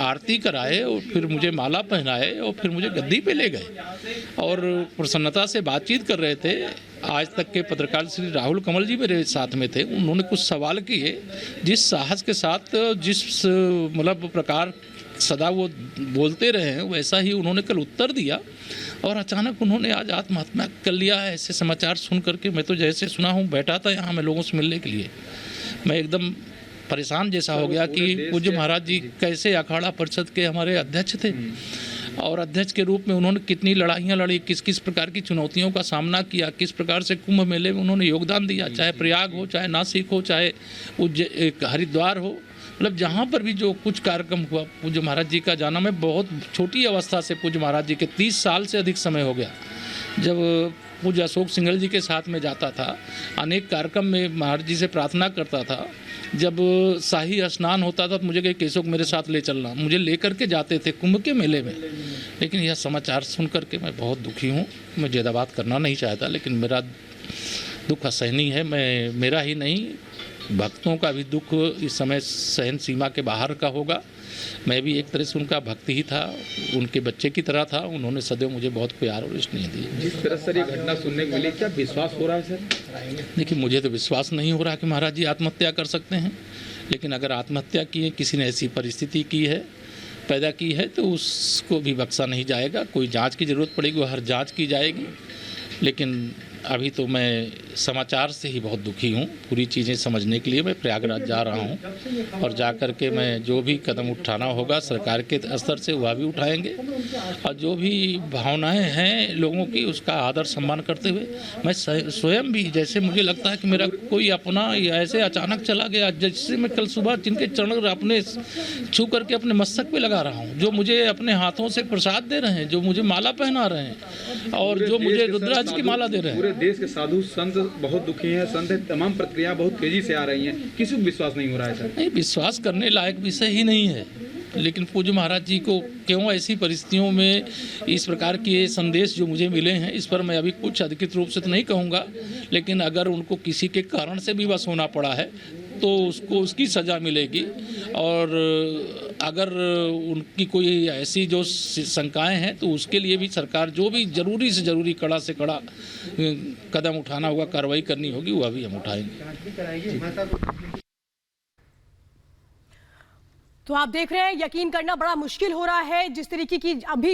आरती कराए और फिर मुझे माला पहनाए और फिर मुझे गद्दी पे ले गए और प्रसन्नता से बातचीत कर रहे थे। आज तक के पत्रकार श्री राहुल कमल जी मेरे साथ में थे, उन्होंने कुछ सवाल किए, जिस साहस के साथ जिस मतलब प्रकार सदा वो बोलते रहे हैं वैसा ही उन्होंने कल उत्तर दिया और अचानक उन्होंने आज आत्महत्या कर लिया है। ऐसे समाचार सुन करके मैं तो जैसे सुना हूँ, बैठा था यहाँ मैं लोगों से मिलने के लिए, मैं एकदम परेशान जैसा हो गया कि पूज्य महाराज जी कैसे अखाड़ा परिषद के हमारे अध्यक्ष थे और अध्यक्ष के रूप में उन्होंने कितनी लड़ाइयाँ लड़ी, किस किस प्रकार की चुनौतियों का सामना किया, किस प्रकार से कुंभ मेले में उन्होंने योगदान दिया, चाहे प्रयाग हो, चाहे नासिक हो, चाहे हरिद्वार हो, मतलब जहाँ पर भी जो कुछ कार्यक्रम हुआ पूज्य महाराज जी का जाना। मैं बहुत छोटी अवस्था से पूज्य महाराज जी के 30 साल से अधिक समय हो गया जब पूज्य अशोक सिंघल जी के साथ में जाता था, अनेक कार्यक्रम में महाराज जी से प्रार्थना करता था। जब शाही स्नान होता था तो मुझे कहे केशव मेरे साथ ले चलना, मुझे लेकर के जाते थे कुंभ के मेले में। लेकिन यह समाचार सुन करके मैं बहुत दुखी हूँ। मैं ज़्यादा बात करना नहीं चाहता, लेकिन मेरा दुख असहनीय है। मेरा ही नहीं, भक्तों का भी दुख इस समय सहन सीमा के बाहर का होगा। मैं भी एक तरह से उनका भक्त ही था, उनके बच्चे की तरह था। उन्होंने सदैव मुझे बहुत प्यार और स्नेह दिया। जिस तरह से ये घटना सुनने को मिली, क्या विश्वास हो रहा है सर? देखिए, मुझे तो विश्वास नहीं हो रहा कि महाराज जी आत्महत्या कर सकते हैं, लेकिन अगर आत्महत्या की है, किसी ने ऐसी परिस्थिति की है, पैदा की है, तो उसको भी बख्शा नहीं जाएगा। कोई जांच की ज़रूरत पड़ेगी, वो हर जांच की जाएगी। लेकिन अभी तो मैं समाचार से ही बहुत दुखी हूँ। पूरी चीज़ें समझने के लिए मैं प्रयागराज जा रहा हूँ और जा कर के मैं जो भी कदम उठाना होगा सरकार के स्तर से वह भी उठाएंगे और जो भी भावनाएं हैं लोगों की उसका आदर सम्मान करते हुए मैं स्वयं भी, जैसे मुझे लगता है कि मेरा कोई अपना ऐसे अचानक चला गया, जैसे मैं कल सुबह जिनके चरण अपने छू करके अपने मस्तक पे लगा रहा हूँ, जो मुझे अपने हाथों से प्रसाद दे रहे हैं, जो मुझे माला पहना रहे हैं और जो मुझे रुद्राक्ष की माला दे रहे हैं। देश के साधु संत बहुत दुखी हैं, संत तमाम प्रक्रिया बहुत तेजी से आ रही हैं, किसी को विश्वास नहीं हो रहा है सर? नहीं, विश्वास करने लायक विषय ही नहीं है। लेकिन पूज्य महाराज जी को क्यों ऐसी परिस्थितियों में इस प्रकार के संदेश जो मुझे मिले हैं, इस पर मैं अभी कुछ अधिकृत रूप से तो नहीं कहूँगा, लेकिन अगर उनको किसी के कारण से भी बस होना पड़ा है तो उसको उसकी सज़ा मिलेगी। और अगर उनकी कोई ऐसी जो शंकाएं हैं तो उसके लिए भी सरकार जो भी ज़रूरी से ज़रूरी कड़ा से कड़ा कदम उठाना होगा, कार्रवाई करनी होगी, वह भी हम उठाएंगे। तो आप देख रहे हैं, यकीन करना बड़ा मुश्किल हो रहा है जिस तरीके की अभी